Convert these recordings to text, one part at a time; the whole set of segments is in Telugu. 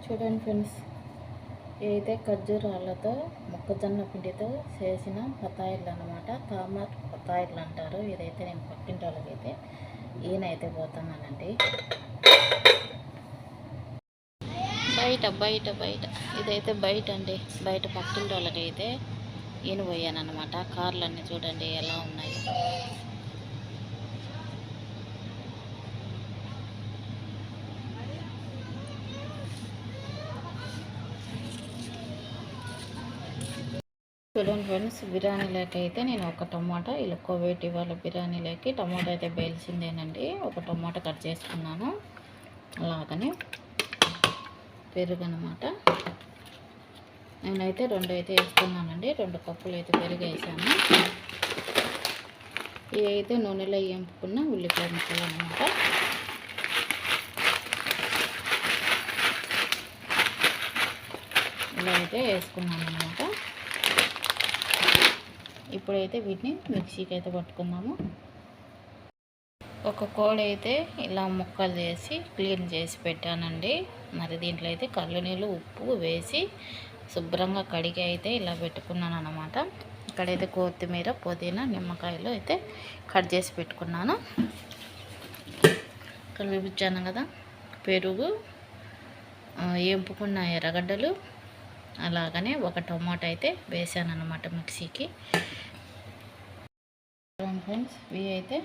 చూడండి ఫ్రెండ్స్, ఇదైతే ఖర్జూరాలతో మొక్కజొన్న పిండితో చేసిన పతాయిలు అన్నమాట. తామర్ పతాయిలు అంటారు. ఇదైతే నేను పక్కింటి వాళ్ళకైతే ఈయనైతే పోతున్నానండి. బయట ఇదైతే బయట అండి. బయట పక్కింటి వాళ్ళకైతే ఈయన పోయానమాట. కార్లన్నీ చూడండి ఎలా ఉన్నాయి. చూడండి ఫ్రెండ్స్, బిర్యానీలోకి అయితే నేను ఒక టమాటా ఇలా కోవేటి వాళ్ళ బిర్యానీలోకి టమాటా అయితే బేల్సిందేనండి. ఒక టమాటా కట్ చేసుకున్నాను. అలాగని పెరుగు అనమాట. నేనైతే 2 అయితే వేసుకున్నానండి. 2 కప్పులు అయితే పెరుగు వేసాను. ఇవి అయితే నూనెలో వేపుకున్న ఉల్లిపాయ ముక్కలు అనమాట. ఇలా అయితే వేసుకున్నాను అనమాట. ఇప్పుడైతే వీటిని మిక్సీకి అయితే పట్టుకుందాము. ఒక కోడి అయితే ఇలా ముక్కలు చేసి క్లీన్ చేసి పెట్టానండి. మరి దీంట్లో అయితే కళ్ళు నీళ్ళు ఉప్పు వేసి శుభ్రంగా కడిగి అయితే ఇలా పెట్టుకున్నాను అన్నమాట. ఇక్కడైతే కొత్తిమీర పుదీనా నిమ్మకాయలు అయితే కట్ చేసి పెట్టుకున్నాను. ఇక్కడ చూపించాను కదా, పెరుగు, ఏంపుకున్న ఎర్రగడ్డలు, అలాగనే ఒక టమాటా అయితే వేసాను అన్నమాట మిక్సీకి. ఫ్రెండ్స్, ఇవి అయితే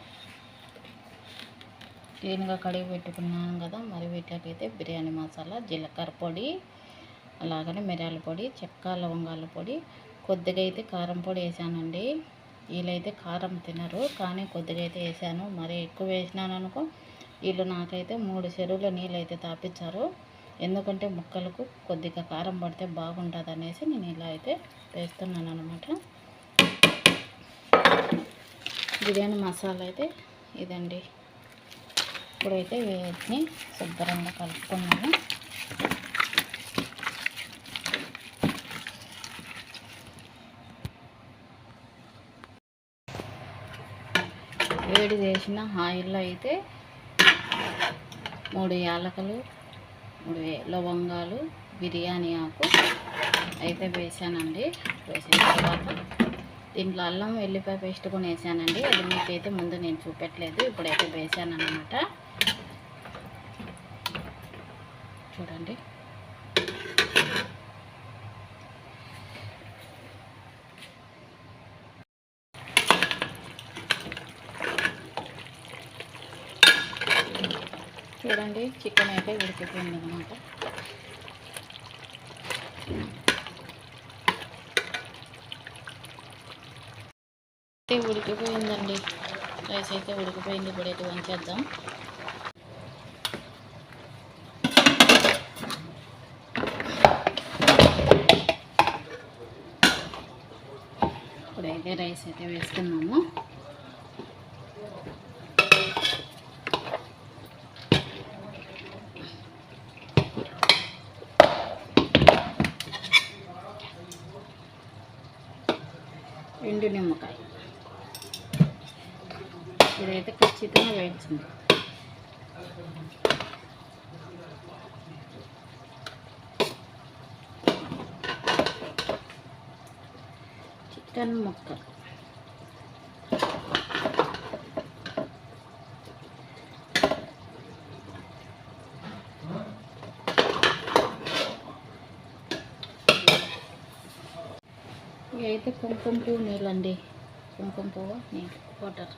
క్లీన్గా కడిగి పెట్టుకున్నాను కదా. మరి వీటికైతే బిర్యానీ మసాలా, జీలకర్ర పొడి, అలాగనే మిరియాల పొడి, చెక్క లవంగాల పొడి, కొద్దిగా అయితే కారం పొడి వేసానండి. వీళ్ళైతే కారం తినరు, కానీ కొద్దిగా అయితే వేసాను. మరి ఎక్కువ వేసినాను అనుకో, వీళ్ళు నాకైతే 3 చెరువుల నీళ్ళు అయితే తాపించారు. ఎందుకంటే ముక్కలకు కొద్దిగా కారం పడితే బాగుంటుంది అనేసి నేను ఇలా అయితే వేస్తున్నాను అనమాట. బిర్యానీ మసాలా అయితే ఇదండి. ఇప్పుడైతే వీటిని శుభ్రంగా కలుపుకున్నాను. వేడి చేసిన ఆయిల్లో అయితే 3 యాలకులు, 3 లవంగాలు, బిర్యానీ ఆకు అయితే వేసానండి. వేసిన తర్వాత దీంట్లో అల్లం వెల్లిపాయ పేస్ట్ కూడా వేసానండి. అది మీకైతే ముందు నేను చూపెట్టలేదు, ఇప్పుడైతే వేసాను అన్నమాట. చూడండి, చూడండి చికెన్ అయితే ఉడికిపోయింది అన్నమాట. అయితే ఉడికిపోయిందండి. రైస్ అయితే ఉడికిపోయింది. ఇప్పుడైతే వంచేద్దాం. ఇప్పుడైతే రైస్ అయితే వేసుకున్నాము. ఎండు నిమ్మకాయ ఇదైతే ఖచ్చితంగా వేయించింది. చికెన్ ముక్క, ఇవి అయితే కుంకుమ పువ్వు నీళ్ళండి. కుంకుమ పువ్వు నీళ్ళు వాటర్.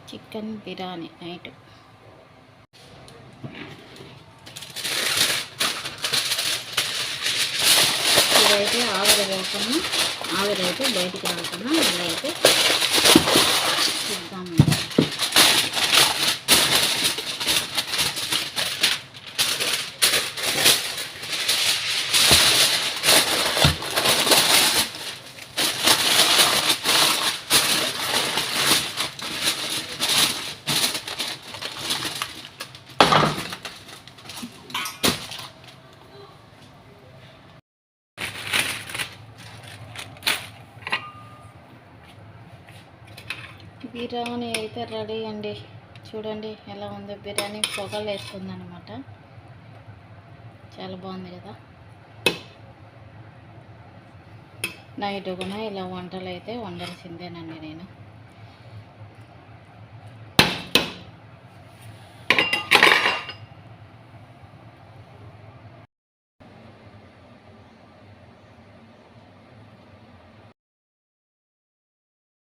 Chicken biryani night. ఇదైతే ఆవిరి వేయకుండా, ఆవిరైతే బయటికి రాకుండా ఇలా అయితే చూద్దాము. బిర్యానీ అయితే రెడీ అండి. చూడండి ఎలా ఉందో, బిర్యానీ పొగలు వేస్తుందన్నమాట. చాలా బాగుంది కదా. నైట్ కూడా ఇలా వంటలు అయితే వండాల్సిందేనండి నేను.